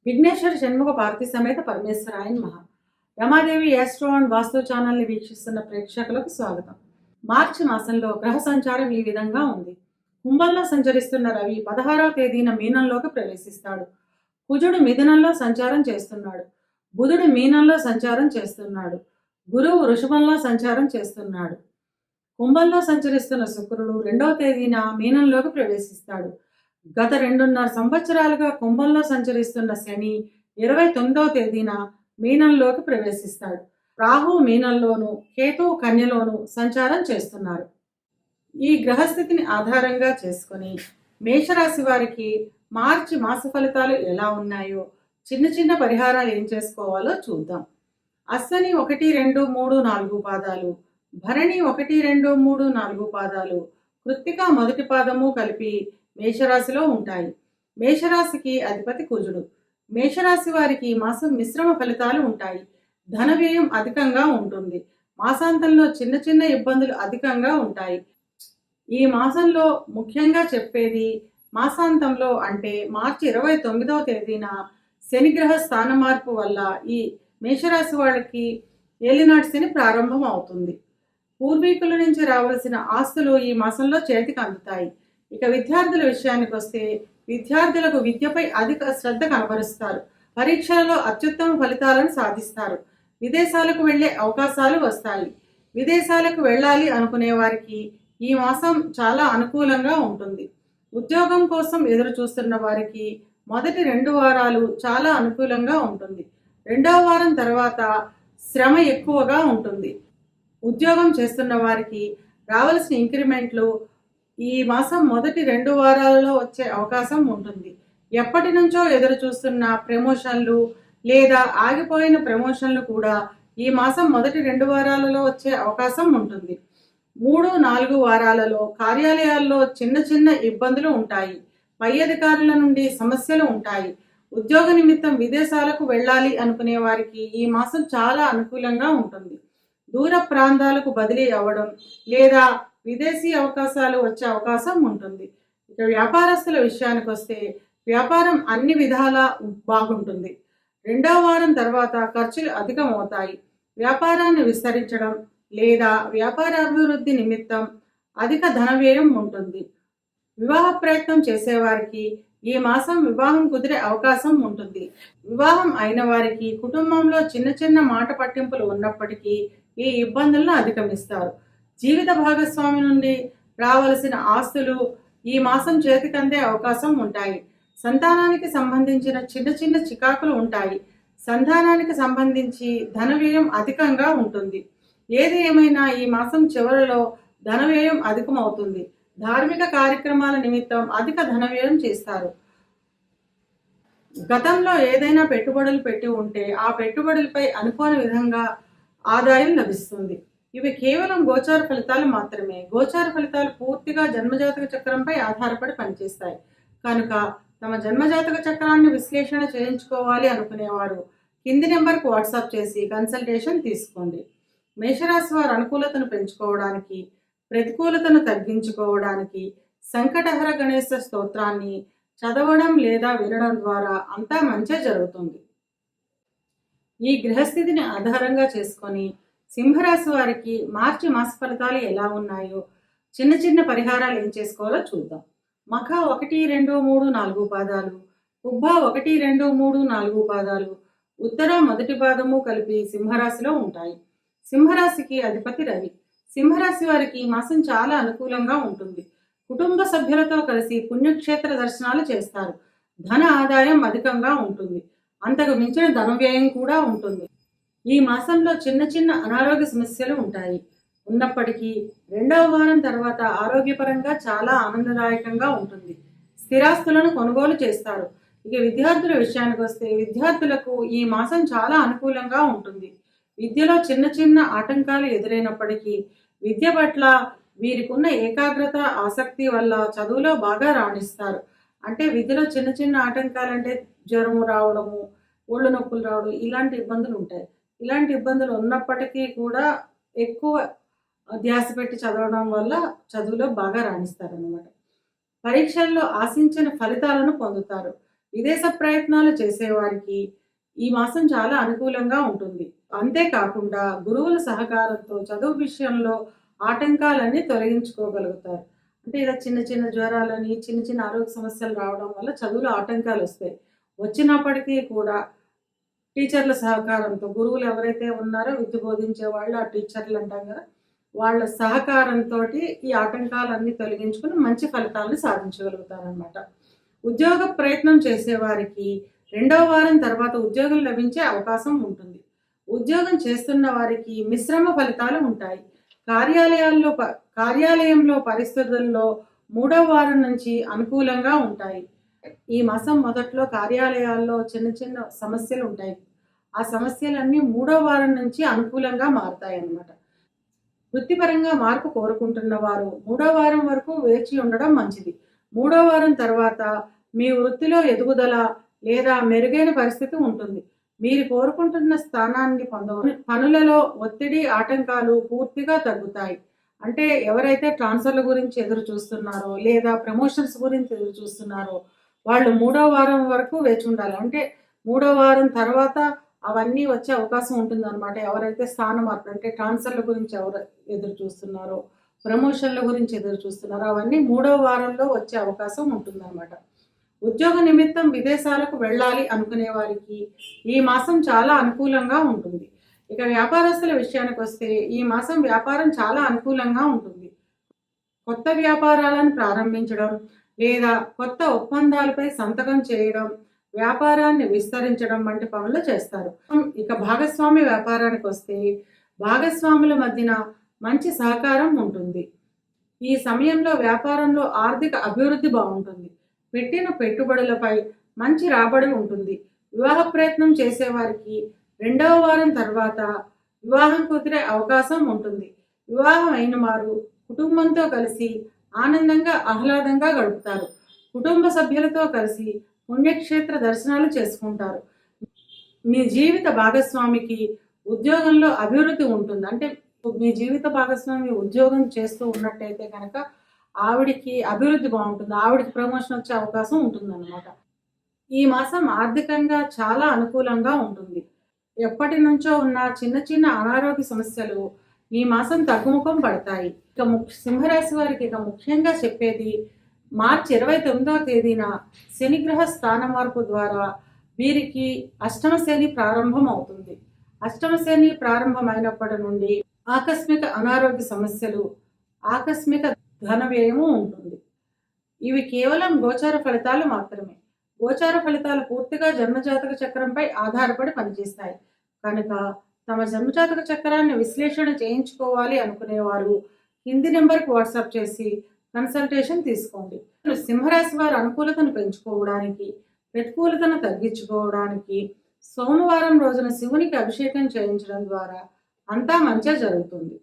విఘ్నేశ్వర షణ్ముఖ పార్వతీ సమేత పరమేశ్వరాయ నమః. Ramadevi astro and వాస్తు ఛానల్ని వీక్షిస్తున్న ప్రేక్షకులకు స్వాగతం. మార్చి మాసంలో గ్రహ సంచారం ఈ విధంగా ఉంది. కుంభంలో సంచరిస్తున్న రవి 16వ తేదీన మీనంలోకి ప్రవేశిస్తాడు. కుజుడు మిథునంలో సంచారం చేస్తున్నాడు. బుధుడు మీనంలో సంచారం చేస్తున్నాడు. గురువు వృషభంలో సంచారం చేస్తున్నాడు. కుంభంలో సంచరిస్తున్న శుక్రుడు 2వ తేదీన మీనంలోకి ప్రవేశిస్తాడు. గత 2.5 సంవత్సరాలుగా కుంభంలో సంచరిస్తున్న శని 29వ తేదీన మీనంలోకి ప్రవేశిస్తాడు. రాహు మీనంలోను, కేతువు కన్యలోను సంచారం చేస్తున్నారు. ఈ గ్రహస్థితిని ఆధారంగా చేసుకొని మేషరాశి వారికి మార్చి మాస ఫలితాలు ఎలా ఉన్నాయో, చిన్న చిన్న పరిహారాలు ఏం చేసుకోవాలో చూద్దాం. అశ్వని 1, 2, 3, 4 పాదాలు, భరణి 1, 2, 3, 4 పాదాలు, కృత్తిక మొదటి పాదము కలిపి మేషరాశిలో ఉంటాయి. మేషరాశికి అధిపతి కుజుడు. మేషరాశి వారికి ఈ మాసం మిశ్రమ ఫలితాలు ఉంటాయి. ధన వ్యయం అధికంగా ఉంటుంది. మాసాంతంలో చిన్న చిన్న ఇబ్బందులు అధికంగా ఉంటాయి. ఈ మాసంలో ముఖ్యంగా చెప్పేది మాసాంతంలో అంటే మార్చి 29వ తేదీన శనిగ్రహ స్థాన మార్పు వల్ల ఈ మేషరాశి వాళ్ళకి ఏలినాటి శని ప్రారంభం అవుతుంది. పూర్వీకుల నుంచి రావాల్సిన ఆస్తులు ఈ మాసంలో చేతికి అందుతాయి. ఇక విద్యార్థుల విషయానికి వస్తే విద్యార్థులకు విద్యపై అధిక శ్రద్ధ కనబరుస్తారు. పరీక్షలలో అత్యుత్తమ ఫలితాలను సాధిస్తారు. విదేశాలకు వెళ్లే అవకాశాలు వస్తాయి. విదేశాలకు వెళ్ళాలి అనుకునే వారికి ఈ మాసం చాలా అనుకూలంగా ఉంటుంది. ఉద్యోగం కోసం ఎదురు చూస్తున్న వారికి మొదటి 2 వారాలు చాలా అనుకూలంగా ఉంటుంది. 2వ వారం తర్వాత శ్రమ ఎక్కువగా ఉంటుంది. ఉద్యోగం చేస్తున్న వారికి రావాల్సిన ఇంక్రిమెంట్లు ఈ మాసం మొదటి 2 వారాలలో వచ్చే అవకాశం ఉంటుంది. ఎప్పటి నుంచో ఎదురు చూస్తున్న ప్రమోషన్లు లేదా ఆగిపోయిన ప్రమోషన్లు కూడా ఈ మాసం మొదటి 2 వారాలలో వచ్చే అవకాశం ఉంటుంది. 3, 4 వారాలలో కార్యాలయాల్లో చిన్న చిన్న ఇబ్బందులు ఉంటాయి. పై అధికారుల నుండి సమస్యలు ఉంటాయి. ఉద్యోగ నిమిత్తం విదేశాలకు వెళ్ళాలి అనుకునే వారికి ఈ మాసం చాలా అనుకూలంగా ఉంటుంది. దూర ప్రాంతాలకు బదిలీ అవ్వడం లేదా విదేశీ అవకాశాలు వచ్చే అవకాశం ఉంటుంది. ఇక వ్యాపారస్తుల విషయానికి వస్తే వ్యాపారం అన్ని విధాలా బాగుంటుంది. 2వ వారం తర్వాత ఖర్చులు అధికమవుతాయి. వ్యాపారాన్ని విస్తరించడం లేదా వ్యాపార అభివృద్ధి నిమిత్తం అధిక ధన వ్యయం ఉంటుంది. వివాహ ప్రయత్నం చేసేవారికి ఈ మాసం వివాహం కుదిరే అవకాశం ఉంటుంది. వివాహం అయిన వారికి కుటుంబంలో చిన్న చిన్న మాట పట్టింపులు ఉన్నప్పటికీ ఈ ఇబ్బందులను అధిగమిస్తారు. జీవిత భాగస్వామి నుండి రావలసిన ఆస్తులు ఈ మాసం చేతికందే అవకాశం ఉంటాయి. సంతానానికి సంబంధించిన చిన్న చిన్న చికాకులు ఉంటాయి. సంతానానికి సంబంధించి ధన వ్యయం అధికంగా ఉంటుంది. ఏది ఏమైనా ఈ మాసం చివరిలో ధన వ్యయం అధికమవుతుంది. ధార్మిక కార్యక్రమాల నిమిత్తం అధిక ధన వ్యయం చేస్తారు. గతంలో ఏదైనా పెట్టుబడులు పెట్టి ఉంటే ఆ పెట్టుబడులపై అనుకోని విధంగా ఆదాయం లభిస్తుంది. ఇవి కేవలం గోచార ఫలితాలు మాత్రమే. గోచార ఫలితాలు పూర్తిగా జన్మజాతక చక్రంపై ఆధారపడి పనిచేస్తాయి. కనుక తమ జన్మజాతక చక్రాన్ని విశ్లేషణ చేయించుకోవాలి అనుకునేవారు కింది నెంబర్కు వాట్సాప్ చేసి కన్సల్టేషన్ తీసుకోండి. మేషరాశి వారు అనుకూలతను పెంచుకోవడానికి, ప్రతికూలతను తగ్గించుకోవడానికి సంకటహర గణేశ స్తోత్రాన్ని చదవడం లేదా వినడం ద్వారా అంతా మంచి జరుగుతుంది. ఈ గ్రహస్థితిని ఆధారంగా చేసుకొని సింహరాశి వారికి మార్చి మాస ఫలితాలు ఎలా ఉన్నాయో, చిన్న చిన్న పరిహారాలు ఏం చేసుకోవాలో చూద్దాం. మఖ 1, 2, 3, 4 పాదాలు, ఉబ్బ 1, 2, 3, 4 పాదాలు, ఉత్తర మొదటి పాదము కలిపి సింహరాశిలో ఉంటాయి. సింహరాశికి అధిపతి రవి. సింహరాశి వారికి ఈ మాసం చాలా అనుకూలంగా ఉంటుంది. కుటుంబ సభ్యులతో కలిసి పుణ్యక్షేత్ర దర్శనాలు చేస్తారు. ధన ఆదాయం అధికంగా ఉంటుంది. అంతకు మించిన ధన వ్యయం కూడా ఉంటుంది. ఈ మాసంలో చిన్న చిన్న అనారోగ్య సమస్యలు ఉంటాయి. ఉన్నప్పటికీ 2వ వారం తర్వాత ఆరోగ్యపరంగా చాలా ఆనందదాయకంగా ఉంటుంది. స్థిరాస్తులను కొనుగోలు చేస్తారు. ఇక విద్యార్థుల విషయానికి వస్తే విద్యార్థులకు ఈ మాసం చాలా అనుకూలంగా ఉంటుంది. విద్యలో చిన్న చిన్న ఆటంకాలు ఎదురైనప్పటికీ విద్య పట్ల వీరికి ఉన్న ఏకాగ్రత, ఆసక్తి వల్ల చదువులో బాగా రాణిస్తారు. అంటే విద్యలో చిన్న చిన్న ఆటంకాలు అంటే జ్వరము రావడము, ఒళ్ళు నొప్పులు రావడం ఇలాంటి ఇబ్బందులు ఉంటాయి. ఇలాంటి ఇబ్బందులు ఉన్నప్పటికీ కూడా ఎక్కువ ధ్యాస పెట్టి చదవడం వల్ల చదువులో బాగా రాణిస్తారన్నమాట. పరీక్షల్లో ఆశించిన ఫలితాలను పొందుతారు. విదేశ ప్రయత్నాలు చేసేవారికి ఈ మాసం చాలా అనుకూలంగా ఉంటుంది. అంతేకాకుండా గురువుల సహకారంతో చదువు విషయంలో ఆటంకాలన్నీ తొలగించుకోగలుగుతారు. అంటే ఇలా చిన్న చిన్న జ్వరాలని, చిన్న చిన్న ఆరోగ్య సమస్యలు రావడం వల్ల చదువులో ఆటంకాలు వస్తాయి. వచ్చినప్పటికీ కూడా టీచర్ల సహకారంతో గురువులు ఎవరైతే ఉన్నారో విద్య బోధించే వాళ్ళు, ఆ టీచర్లు అంటాం కదా, వాళ్ళ సహకారంతో ఈ ఆటంకాలన్నీ తొలగించుకుని మంచి ఫలితాలను సాధించగలుగుతారనమాట. ఉద్యోగ ప్రయత్నం చేసేవారికి రెండవ వారం తర్వాత ఉద్యోగం లభించే అవకాశం ఉంటుంది. ఉద్యోగం చేస్తున్న వారికి మిశ్రమ ఫలితాలు ఉంటాయి. కార్యాలయంలో పరిస్థితుల్లో మూడవ వారం నుంచి అనుకూలంగా ఉంటాయి. ఈ మాసం మొదట్లో కార్యాలయాల్లో చిన్న చిన్న సమస్యలు ఉంటాయి. ఆ సమస్యలన్నీ మూడో వారం నుంచి అనుకూలంగా మారుతాయి అన్నమాట. వృత్తిపరంగా మార్పు కోరుకుంటున్న వారు మూడో వారం వరకు వేచి ఉండడం మంచిది. మూడో వారం తర్వాత మీ వృత్తిలో ఎదుగుదల లేదా మెరుగైన పరిస్థితి ఉంటుంది. మీరు కోరుకుంటున్న స్థానాన్ని పనులలో ఒత్తిడి, ఆటంకాలు పూర్తిగా తగ్గుతాయి. అంటే ఎవరైతే ట్రాన్స్ఫర్ల గురించి ఎదురు చూస్తున్నారో లేదా ప్రమోషన్స్ గురించి ఎదురు చూస్తున్నారో వాళ్ళు మూడో వారం వరకు వేచి ఉండాలి. అంటే మూడో వారం తర్వాత అవన్నీ వచ్చే అవకాశం ఉంటుందన్నమాట. ఎవరైతే స్థాన మార్పు అంటే ట్రాన్స్ఫర్ల గురించి ఎవరు ఎదురు చూస్తున్నారో, ప్రమోషన్ల గురించి ఎదురు చూస్తున్నారో అవన్నీ మూడో వారంలో వచ్చే అవకాశం ఉంటుందన్నమాట. ఉద్యోగ నిమిత్తం విదేశాలకు వెళ్ళాలి అనుకునే వారికి ఈ మాసం చాలా అనుకూలంగా ఉంటుంది. ఇక వ్యాపారస్తుల విషయానికి వస్తే ఈ మాసం వ్యాపారం చాలా అనుకూలంగా ఉంటుంది. కొత్త వ్యాపారాలను ప్రారంభించడం లేదా కొత్త ఒప్పందాలపై సంతకం చేయడం, వ్యాపారాన్ని విస్తరించడం వంటి పనులు చేస్తారు. ఇక భాగస్వామి వ్యాపారానికి వస్తే భాగస్వాముల మధ్యన మంచి సహకారం ఉంటుంది. ఈ సమయంలో వ్యాపారంలో ఆర్థిక అభివృద్ధి బాగుంటుంది. పెట్టిన పెట్టుబడులపై మంచి రాబడి ఉంటుంది. వివాహ ప్రయత్నం చేసేవారికి రెండవ వారం తర్వాత వివాహం కుదిరే అవకాశం ఉంటుంది. వివాహం అయిన వారు కుటుంబంతో కలిసి ఆనందంగా ఆహ్లాదంగా గడుపుతారు. కుటుంబ సభ్యులతో కలిసి పుణ్యక్షేత్ర దర్శనాలు చేసుకుంటారు. మీ జీవిత భాగస్వామికి ఉద్యోగంలో అభివృద్ధి ఉంటుంది. అంటే మీ జీవిత భాగస్వామి ఉద్యోగం చేస్తూ ఉన్నట్టయితే కనుక ఆవిడికి అభివృద్ధి బాగుంటుంది. ఆవిడికి ప్రమోషన్ వచ్చే అవకాశం ఉంటుందన్నమాట. ఈ మాసం ఆర్థికంగా చాలా అనుకూలంగా ఉంటుంది. ఎప్పటి నుంచో ఉన్న చిన్న చిన్న అనారోగ్య సమస్యలు ఈ మాసం తగ్గుముఖం పడతాయి. ఇక సింహరాశి వారికి ఇక ముఖ్యంగా చెప్పేది మార్చి 29వ తేదీన శనిగ్రహ స్థాన మార్పు ద్వారా వీరికి అష్టమ శని ప్రారంభం అవుతుంది. అష్టమ శని ప్రారంభమైనప్పటి నుండి ఆకస్మిక అనారోగ్య సమస్యలు, ఆకస్మిక ధన వ్యయము ఉంటుంది. ఇవి కేవలం గోచార ఫలితాలు మాత్రమే. గోచార ఫలితాలు పూర్తిగా జన్మజాతక చక్రంపై ఆధారపడి పనిచేస్తాయి కనుక తమ జన్మజాతక చక్రాన్ని విశ్లేషణ చేయించుకోవాలి అనుకునేవారు కింది నెంబర్కి వాట్సాప్ చేసి కన్సల్టేషన్ తీసుకోండి. సింహరాశి వారి అనుకూలతను పెంచుకోవడానికి, ప్రతికూలతను తగ్గించుకోవడానికి సోమవారం రోజున శివునికి అభిషేకం చేయించడం ద్వారా అంతా మంచిగా జరుగుతుంది.